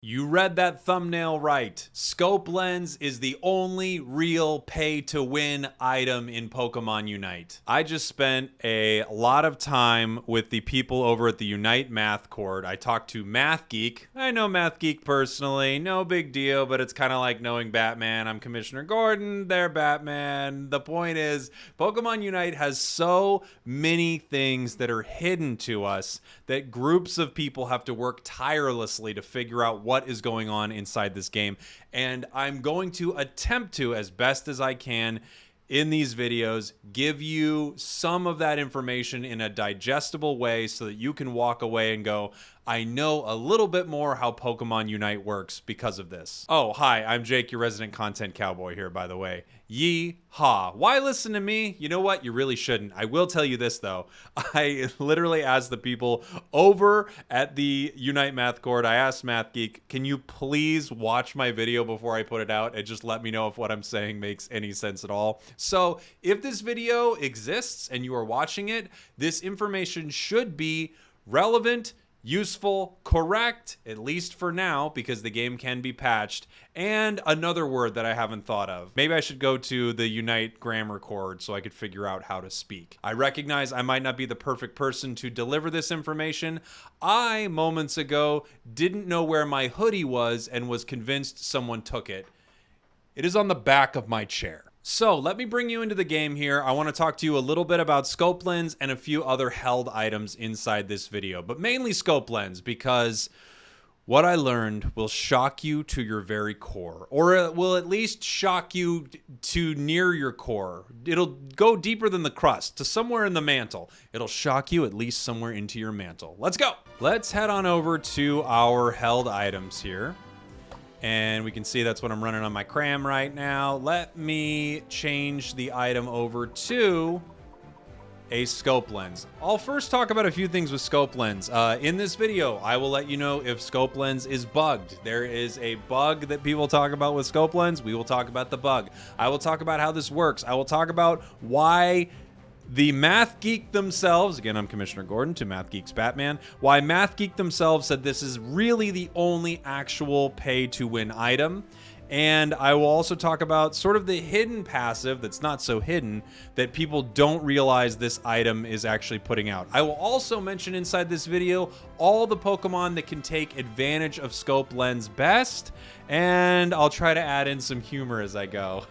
You read that thumbnail right. Scope Lens is the only real pay-to-win item in Pokemon Unite. I just spent a lot of time with the people over at the Unite Math Court. I talked to Math Geek. I know Math Geek personally, no big deal, but it's kind of like knowing Batman. I'm Commissioner Gordon, they're Batman. The point is, Pokemon Unite has so many things that are hidden to us that groups of people have to work tirelessly to figure out what is going on inside this game. And I'm going to attempt to, as best as I can in these videos, give you some of that information in a digestible way so that you can walk away and go, I know a little bit more how Pokemon Unite works because of this. Oh, hi, I'm Jake, your resident content cowboy here, by the way. Yee-haw. Why listen to me? You know what? You really shouldn't. I will tell you this, though. I literally asked the people over at the Unite Math Court, I asked Math Geek, can you please watch my video before I put it out and just let me know if what I'm saying makes any sense at all? So if this video exists and you are watching it, this information should be relevant, useful, correct, at least for now, because the game can be patched, and another word that I haven't thought of. Maybe I should go to the Unite grammar chord so I could figure out how to speak. I recognize I might not be the perfect person to deliver this information. I, moments ago, didn't know where my hoodie was and was convinced someone took it. It is on the back of my chair. So let me bring you into the game here. I want to talk to you a little bit about Scope Lens and a few other held items inside this video, but mainly Scope Lens because what I learned will shock you to your very core, or it will at least shock you to near your core. It'll go deeper than the crust, to somewhere in the mantle. It'll shock you at least somewhere into your mantle. Let's go. Let's head on over to our held items here. And we can see that's what I'm running on my cram right now. Let me change the item over to a Scope Lens. I'll first talk about a few things with Scope Lens. In this video, I will let you know if Scope Lens is bugged. There is a bug that people talk about with Scope Lens. We will talk about the bug. I will talk about how this works. I will talk about why the Math Geek themselves, again, I'm Commissioner Gordon to Math Geek's Batman, why Math Geek themselves said this is really the only actual pay-to-win item. And I will also talk about sort of the hidden passive that's not so hidden that people don't realize this item is actually putting out. I will also mention inside this video all the Pokemon that can take advantage of Scope Lens best, and I'll try to add in some humor as I go.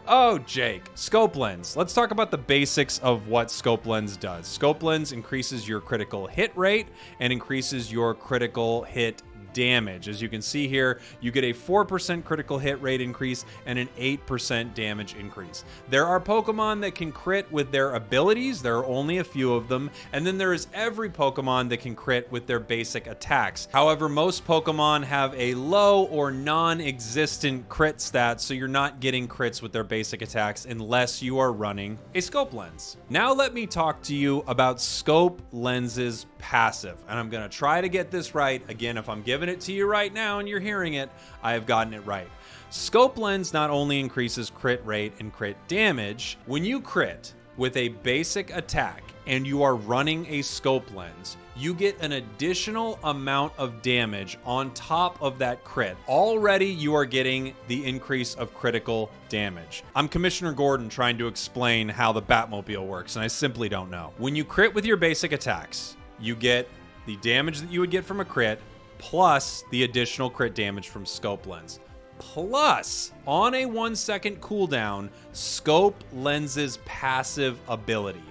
Oh, Jake, Scope Lens. Let's talk about the basics of what Scope Lens does. Scope Lens increases your critical hit rate and increases your critical hit damage. As you can see here, you get a 4% critical hit rate increase and an 8% damage increase. There are Pokemon that can crit with their abilities. There are only a few of them. And then there is every Pokemon that can crit with their basic attacks. However, most Pokemon have a low or non-existent crit stat, so you're not getting crits with their basic attacks unless you are running a Scope Lens. Now let me talk to you about Scope Lens's passive. And I'm going to try to get this right. Again, if I'm giving it to you right now and you're hearing it, I have gotten it right. Scope Lens not only increases crit rate and crit damage, when you crit with a basic attack and you are running a Scope Lens, you get an additional amount of damage on top of that crit. Already you are getting the increase of critical damage. I'm Commissioner Gordon trying to explain how the Batmobile works, and I simply don't know. When you crit with your basic attacks, you get the damage that you would get from a crit, plus the additional crit damage from Scope Lens. Plus, on a 1-second cooldown, Scope Lens's passive ability,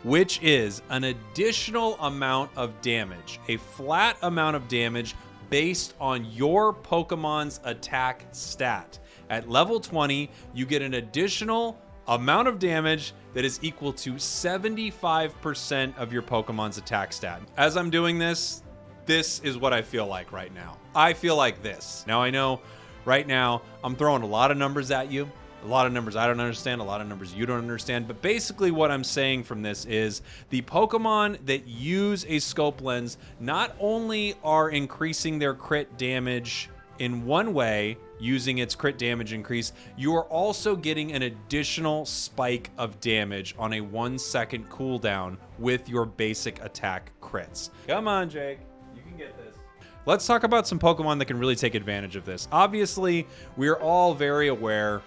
which is an additional amount of damage, a flat amount of damage based on your Pokemon's attack stat. At level 20, you get an additional amount of damage that is equal to 75% of your Pokemon's attack stat. As I'm doing this is what I feel like right now. I feel like this. Now I know right now I'm throwing a lot of numbers at you, a lot of numbers I don't understand, a lot of numbers you don't understand, but basically what I'm saying from this is the Pokemon that use a Scope Lens not only are increasing their crit damage in one way, using its crit damage increase, you are also getting an additional spike of damage on a 1-second cooldown with your basic attack crits. Come on, Jake. You can get this. let's talk about some Pokemon that can really take advantage of this. Obviously, we're all very aware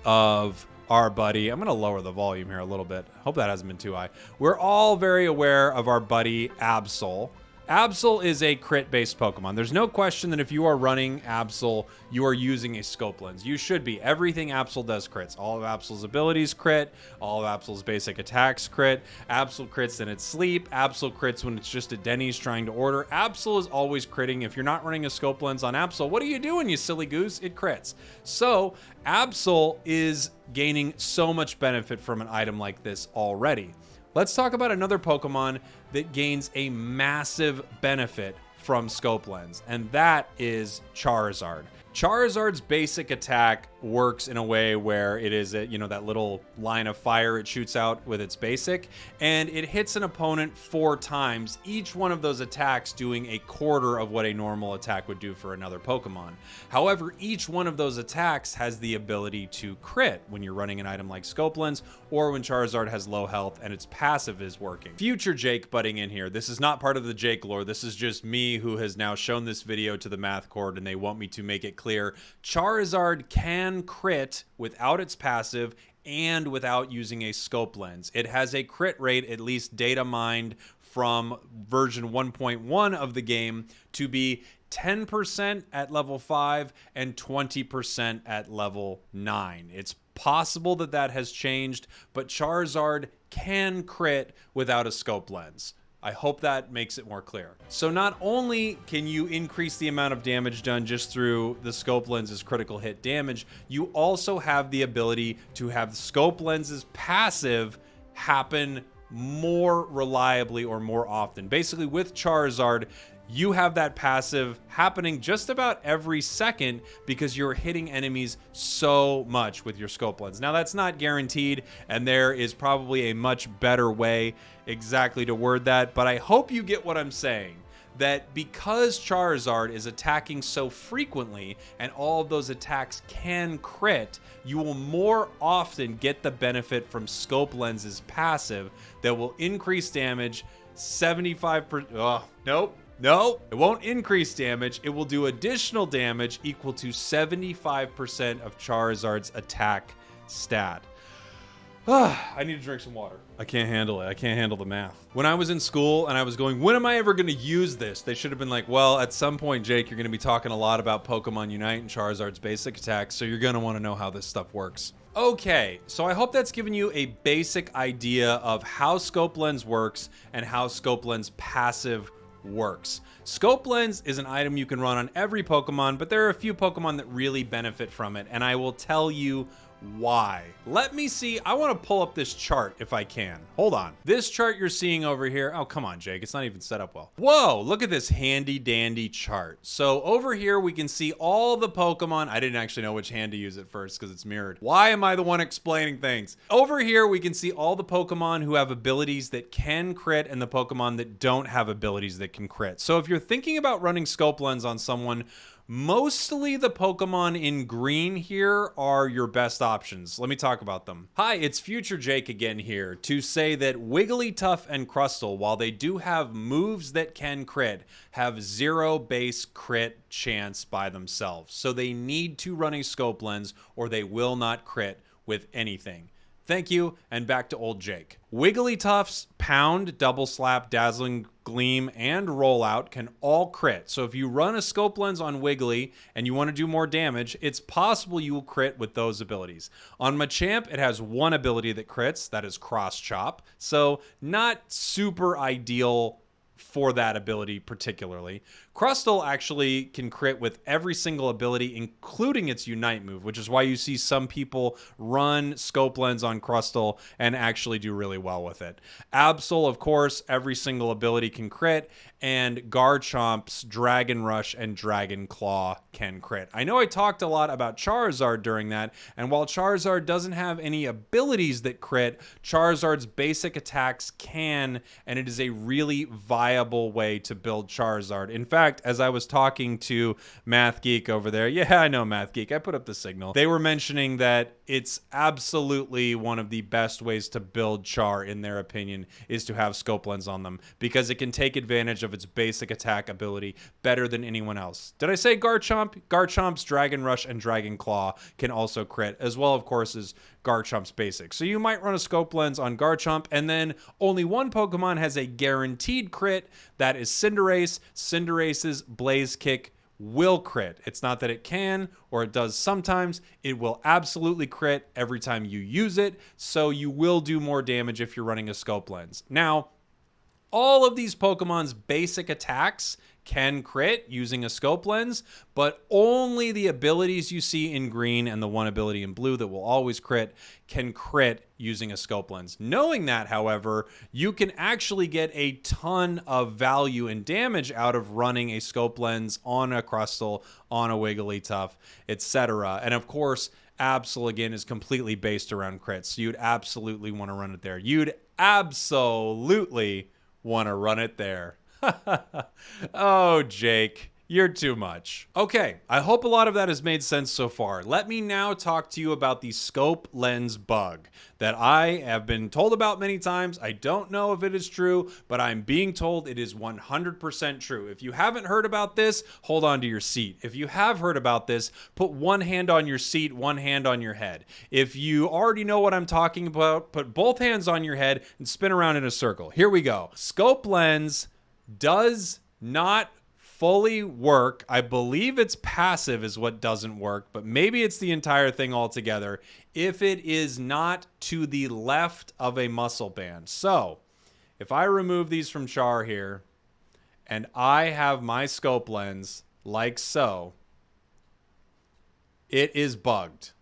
of our buddy. I'm going to lower the volume here a little bit. Hope that hasn't been too high. We're all very aware of our buddy Absol. Absol is a crit-based Pokemon. There's no question that if you are running Absol, you are using a scope lens. You should be. Everything Absol does crits. All of Absol's abilities crit. All of Absol's basic attacks crit. Absol crits in its sleep. Absol crits when it's just a Denny's trying to order. Absol is always critting. If you're not running a scope lens on Absol, what are you doing, you silly goose? It crits. So Absol is gaining so much benefit from an item like this already. Let's talk about another Pokemon that gains a massive benefit from Scope Lens, and that is Charizard. Charizard's basic attack works in a way where it is, that little line of fire it shoots out with its basic, and it hits an opponent 4 times, each one of those attacks doing a quarter of what a normal attack would do for another Pokemon. However, each one of those attacks has the ability to crit when you're running an item like Scope Lens, or when Charizard has low health and its passive is working. Future Jake butting in here. This is not part of the Jake lore. This is just me who has now shown this video to the math cord, and they want me to make it clear. Charizard can crit without its passive and without using a scope lens. It has a crit rate, at least data mined from version 1.1 of the game, to be 10% at level 5 and 20% at level 9. It's possible that that has changed, but Charizard can crit without a scope lens. I hope that makes it more clear. So not only can you increase the amount of damage done just through the scope lens's critical hit damage, you also have the ability to have the scope lens's passive happen more reliably or more often. Basically, with Charizard, you have that passive happening just about every second because you're hitting enemies so much with your scope lens. Now, that's not guaranteed, and there is probably a much better way exactly to word that, but I hope you get what I'm saying. That because Charizard is attacking so frequently and all of those attacks can crit, you will more often get the benefit from Scope Lens's passive that will increase damage 75%. Oh, nope. No, it won't increase damage. It will do additional damage equal to 75% of Charizard's attack stat. I need to drink some water. I can't handle it. I can't handle the math. When I was in school and I was going, when am I ever going to use this? They should have been like, well, at some point, Jake, you're going to be talking a lot about Pokemon Unite and Charizard's basic attacks, so you're going to want to know how this stuff works. Okay, so I hope that's given you a basic idea of how Scope Lens works and how Scope Lens passive works. Scope Lens is an item you can run on every Pokemon, but there are a few Pokemon that really benefit from it, and I will tell you why. Let me see. I want to pull up this chart if I can. Hold on. This chart you're seeing over here. Oh, come on, Jake. It's not even set up well. Whoa, look at this handy dandy chart. So over here, we can see all the Pokemon. I didn't actually know which hand to use at first because it's mirrored. Why am I the one explaining things? Over here, we can see all the Pokemon who have abilities that can crit and the Pokemon that don't have abilities that can crit. So if you're thinking about running Scope Lens on someone, mostly the Pokemon in green here are your best options. Let me talk about them. Hi, it's Future Jake again here to say that Wigglytuff and Crustle, while they do have moves that can crit, have 0 base crit chance by themselves. So they need to run a Scope Lens or they will not crit with anything. Thank you, and back to old Jake. Wigglytuff's Pound, Double Slap, Dazzling Gleam, and Rollout can all crit. So if you run a Scope Lens on Wiggly and you want to do more damage, it's possible you will crit with those abilities. On Machamp, it has one ability that crits, that is Cross Chop. So not super ideal for that ability particularly. Crustle actually can crit with every single ability, including its Unite move, which is why you see some people run Scope Lens on Crustle and actually do really well with it. Absol, of course, every single ability can crit, and Garchomp's Dragon Rush and Dragon Claw can crit. I know I talked a lot about Charizard during that, and while Charizard doesn't have any abilities that crit, Charizard's basic attacks can, and it is a really viable way to build Charizard. In fact, fact, as I was talking to Math Geek over there, yeah, I know Math Geek, I put up the signal. They were mentioning that it's absolutely one of the best ways to build Char, in their opinion, is to have Scope Lens on them, because it can take advantage of its basic attack ability better than anyone else. Did I say Garchomp? Garchomp's Dragon Rush and Dragon Claw can also crit, as well, of course, as Garchomp's basic. So you might run a Scope Lens on Garchomp, and then only one Pokemon has a guaranteed crit. That is Cinderace. Cinderace's Blaze Kick will crit. It's not that it can or it does sometimes. It will absolutely crit every time you use it, so you will do more damage if you're running a Scope Lens. Now, all of these Pokemon's basic attacks can crit using a Scope Lens, but only the abilities you see in green and the one ability in blue that will always crit can crit using a Scope Lens. Knowing that, however, you can actually get a ton of value and damage out of running a Scope Lens on a Crustle, on a Wigglytuff, etc. And of course, Absol, again, is completely based around crits, so you'd absolutely want to run it there. You'd absolutely want to run it there. Oh, Jake, you're too much. Okay, I hope a lot of that has made sense so far. Let me now talk to you about the Scope Lens bug that I have been told about many times. I don't know if it is true, but I'm being told it is 100% true. If you haven't heard about this, hold on to your seat. If you have heard about this, put one hand on your seat, one hand on your head. If you already know what I'm talking about, put both hands on your head and spin around in a circle. Here we go. Scope Lens does not fully work. I believe it's passive is what doesn't work, but maybe it's the entire thing altogether if it is not to the left of a muscle band. So if I remove these from Char here and I have my Scope Lens like so, it is bugged.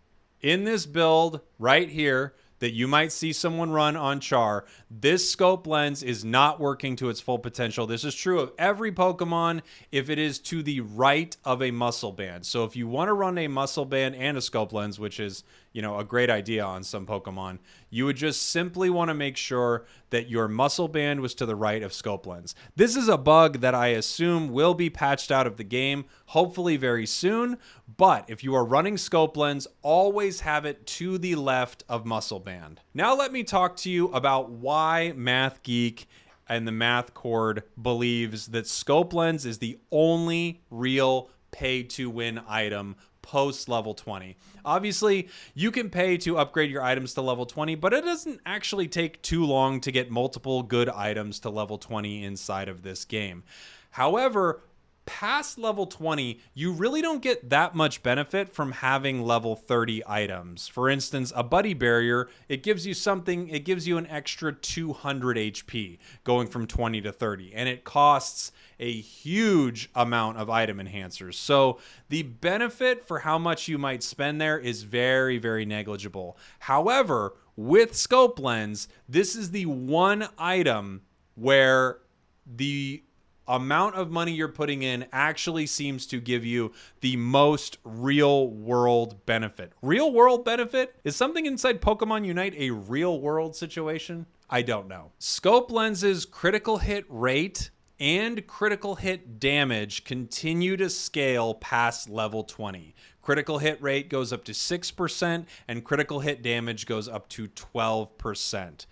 In this build right here that you might see someone run on Char, this Scope Lens is not working to its full potential. This is true of every Pokemon if it is to the right of a muscle band. So if you want to run a muscle band and a Scope Lens, which is, a great idea on some Pokemon, you would just simply want to make sure that your muscle band was to the right of Scope Lens. This is a bug that I assume will be patched out of the game, hopefully very soon. But if you are running Scope Lens, always have it to the left of muscle band. Now let me talk to you about why Math Geek and the Math Cord believes that Scope Lens is the only real pay-to-win item post level 20. Obviously, you can pay to upgrade your items to level 20, but it doesn't actually take too long to get multiple good items to level 20 inside of this game. However, past level 20, you really don't get that much benefit from having level 30 items. For instance, a Buddy Barrier, it gives you an extra 200 HP going from 20 to 30, and it costs a huge amount of item enhancers. So the benefit for how much you might spend there is very, very negligible. However, with Scope Lens, this is the one item where the amount of money you're putting in actually seems to give you the most real world benefit. Real world benefit? Is something inside Pokemon Unite a real world situation? I don't know. Scope Lens's critical hit rate and critical hit damage continue to scale past level 20. Critical hit rate goes up to 6% and critical hit damage goes up to 12%.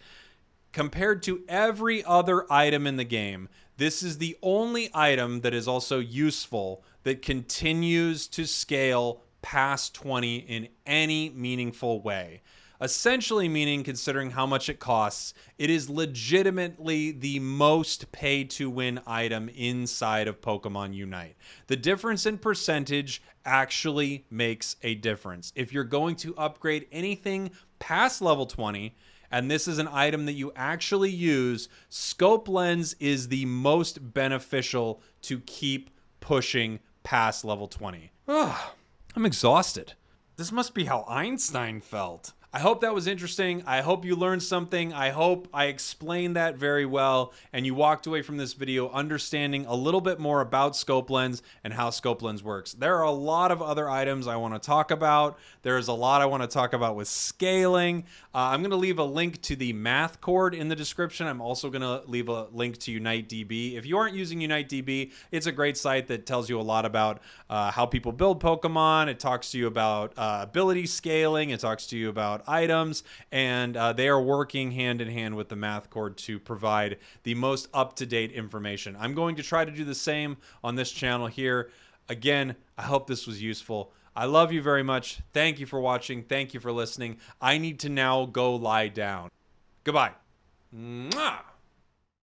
Compared to every other item in the game, this is the only item that is also useful that continues to scale past 20 in any meaningful way. Essentially meaning, considering how much it costs, it is legitimately the most pay-to-win item inside of Pokemon Unite. The difference in percentage actually makes a difference. If you're going to upgrade anything past level 20, and this is an item that you actually use, Scope Lens is the most beneficial to keep pushing past level 20. I'm exhausted. This must be how Einstein felt. I hope that was interesting. I hope you learned something. I hope I explained that very well and you walked away from this video understanding a little bit more about Scope Lens and how Scope Lens works. There are a lot of other items I want to talk about. There's a lot I want to talk about with scaling. I'm going to leave a link to the math cord in the description. I'm also going to leave a link to UniteDB. If you aren't using UniteDB, it's a great site that tells you a lot about how people build Pokemon. It talks to you about ability scaling. It talks to you about items, and they are working hand in hand with the math cord to provide the most up-to-date information. I'm going to try to do the same on this channel here. Again, I hope this was useful. I love you very much. Thank you for watching. Thank you for listening. I need to now go lie down. Goodbye. Mwah!